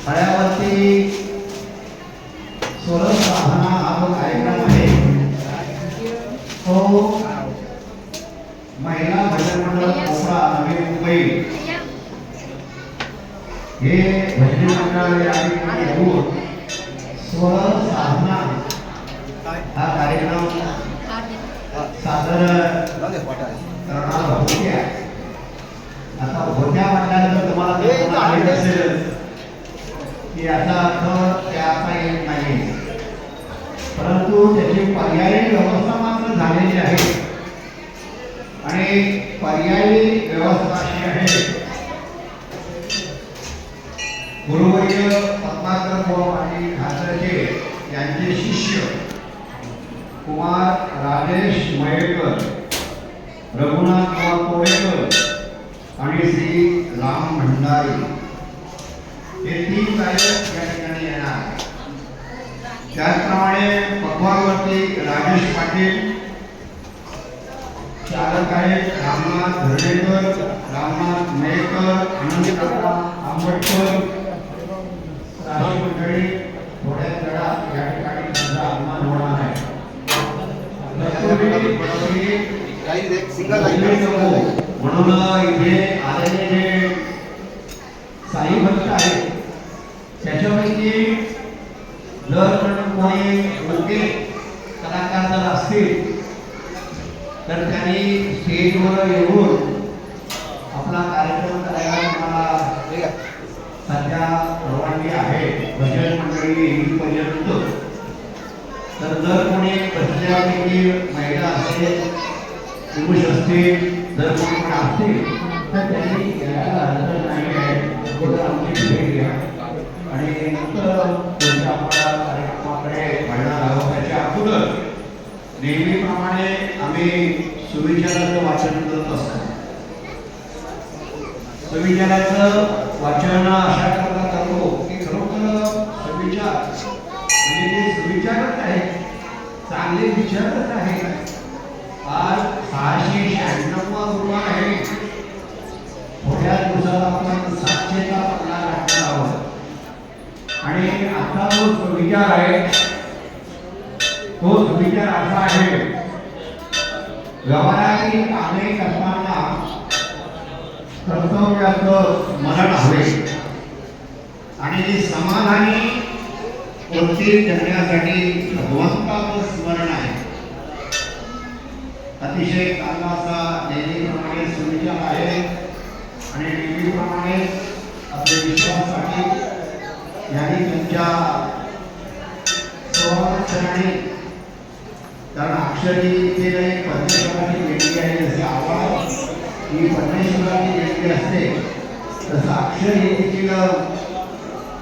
फळ्यावरती solar साधना हा जो कार्यक्रम आहे तो महिला भजन मंडळ कोपरा नवी मुंबई हे भजन मंडळ या ठिकाणी येऊन सोलर साधना हा कार्यक्रम सादर करणार होत्या. आता होत्या म्हटल्यानंतर तुम्हाला माहिती असेल की याचा अर्थ त्या आता येत नाही, परंतु त्याची पर्यायी व्यवस्था मात्र झालेली आहे. आणि पर्यायी व्यवस्था अशी आहे, गुरुवर्य पद्माकर पाटील खासरचे यांचे शिष्य कुमार राजेश मयेकर, रघुनाथ तोडेकर आणि श्री राम भंडारी हे 3 गायक या ठिकाणी येणार. त्याचप्रमाणे पक्वावरती राजेश पाटील, चालक आहेत रामनाथ धर्मेकर, रामनाथ मयेकर, आनंद आंबटकर, राशी मंडळी थोड्या वेळात या ठिकाणी त्यांचा आगमन होणार आहे. म्हणून इथे आलेले जे साई भक्त आहेत त्याच्यापैकी जर कोणी मोठे कलाकार जर असतील तर त्यांनी स्टेजवर येऊन आपला कार्यक्रम करायला मला सध्या परवानगी आहे. भजन मंडळी येईपर्यंत तर जर कोणी बसल्यापैकी महिला असेल, पुरुष असतील, जर कोणी असतील तर त्यांनी यायला हरकत नाही आहे. अगोदर आमची भेट घ्या आणि नंतर पुढच्या आपल्या कार्यक्रमाकडे वळणार आहोत. त्याच्या अगोदर नेहमीप्रमाणे आम्ही सुविचाराचं वाचन करत असतो. सुविचाराचं वाचन अशा प्रकारे करतो की खरोखर सुविचार म्हणजे ते सुविचारच आहे, चांगले विचारच आहे. आज 696वा गुरुवार आहे. थोड्या दिवसात आपण 700चा पल्ला गाठणार आहोत. आणि आता जो सुविचार आहे तो सुविचार असा आहे, व्यवहारातील कामे करताना कर्तव्याचं स्मरण हवे आणि समाधानी वृत्ती जगण्यासाठी भगवंताचं स्मरण आहे. अतिशय चांगला असा नेहमीप्रमाणे सुविचार आहे आणि नेहमीप्रमाणे आपले विश्वासाठी यांनी त्यांच्या स्वराने, कारण अक्षरी इथे परमेश्वराची वेगळी आहे. जसे आवाज ही परमेश्वराची वेगळी असते तसं अक्षर हे देखील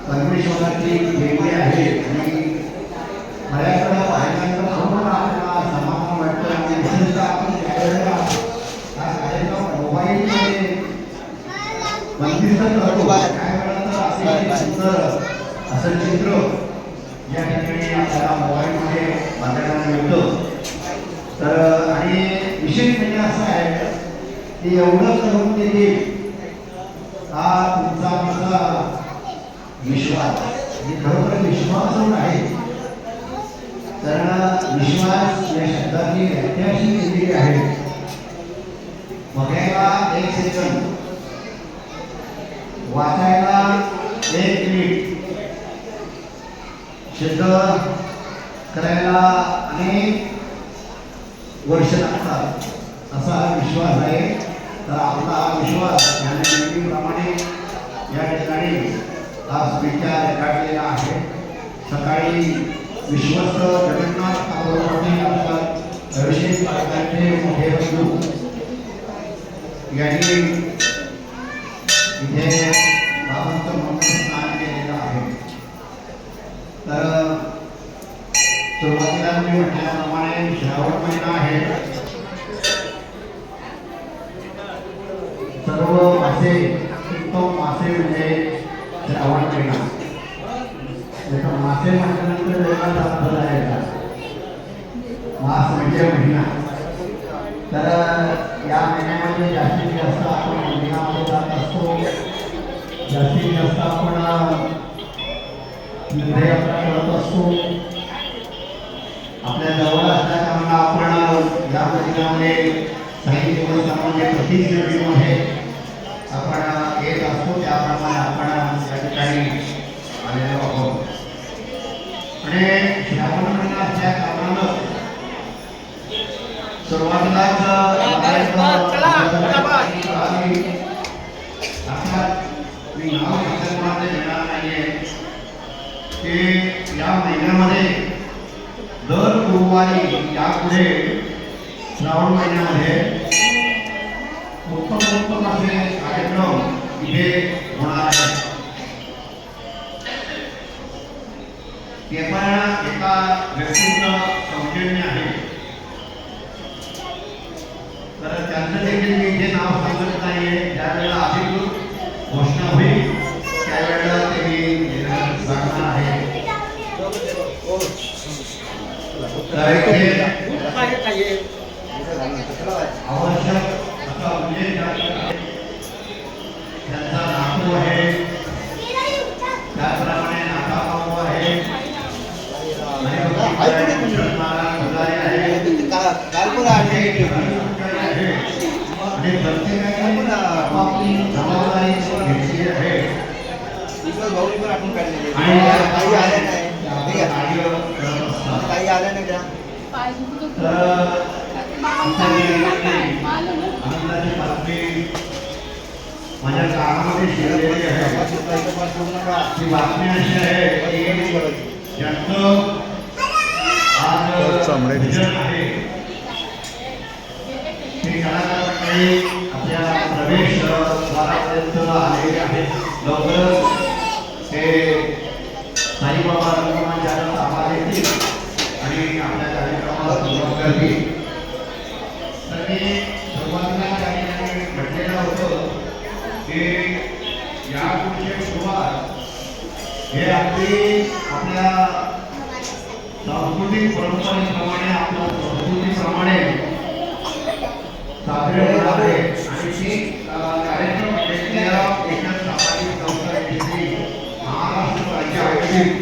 परमेश्वराची वेगळी आहे. आणि माझ्याकडे पाहिल्यानंतर पूर्ण आपल्याला समाधान वाटतं. आणि विशेषतः आपण त्यावेळेला हा कार्यक्रम मोबाईलमध्ये बंदिस्त करतो त्यावेळेला तर असे सुंदर असं चित्र या ठिकाणी आपल्याला मोबाईलमध्ये बघायला मिळतं. तर आणि विशेष म्हणजे असं आहे की एवढं करून देखील हा तुमचा माझा विश्वास म्हणजे खरोखर विश्वास आहे. कारण विश्वास या शब्दाची व्याख्याशी केलेली आहे. बघायला 1 सेकंद, वाचायला 1 मिनिट, सिद्ध करायला अनेक वर्ष लागतात असा हा विश्वास आहे. तर आपला हा विश्वास या नेहमीप्रमाणे या ठिकाणी हा विचार काढलेला आहे. सकाळी विश्वस्त जगन्नाथ पाटील असतात, अभिषेक पाटलांचे मोठे बंधू यांनी इथे बाबांचं मंगल स्नान केलेलं आहे. तर सुरुवातीला मी म्हटल्याप्रमाणे श्रावण महिना आहे. सर्व मासे उत्तम मासे म्हणजे श्रावण महिना. मासे म्हटल्यानंतर वेगळा अर्थ आहे. मास म्हणजे महिना. तर या महिन्यामध्ये जास्तीत जास्त आपण मंदिरामध्ये जात असतो. जास्तीत जास्त आपण निर्णय आपण करत असतो. आपल्या जवळ असल्याकारणाने आपण या महिन्यामध्ये काही दिवस आपण जे प्रतिनिधी आपण येत असतो त्याप्रमाणे आपण या ठिकाणी आलेलो आहोत. आणि श्रावण महिना असल्या कारणानं सुरुवातीलाच मी नाव सांगण्यामध्ये येणार नाहीये की या महिन्यामध्ये दर गुरुवारी यापुढे श्रावण महिन्यामध्ये उत्तम असे कार्यक्रम इथे होणार आहेत. ते पण एका व्यक्तीचं सौजन्य आहे. तर त्यांचं देखील मी इथे नाव सांगत नाहीये. ज्यावेळेला अधिकृत घोषणा होईल त्यावेळेला ते मी सांगणार आहे. आवश्यक असा उल्लेख त्यांचा नातू आहे. त्याप्रमाणे नाथा भाऊ आहे आणि प्रत्येकाने आपापली जबाबदारी घेतली आहे. काही आल्या नाही का आनंदाची बातमी माझ्या कामामध्ये शिरलेली आहे. ती बातमी अशी आहे की ज्यांचं आज विजन आहे ते कलाकार मंडळी आपल्या प्रवेशद्वारापर्यंत आलेले आहेत. लवकरच ते साईबाबा रंगमंचाला आवाज येतील आणि आपल्या कार्यक्रमाला सुरुवात करतील. तर मी सुरुवातीला त्या ठिकाणी म्हटलेलं होतं की या पुढची सुरुवात हे आपली आपल्या सांस्कृतिक परंपरेप्रमाणे आपल्या संस्कृतीप्रमाणे साजरे होणार आहे. आणि ती कार्यक्रम एकच सामाजिक संस्था महाराष्ट्र राज्य आयोजित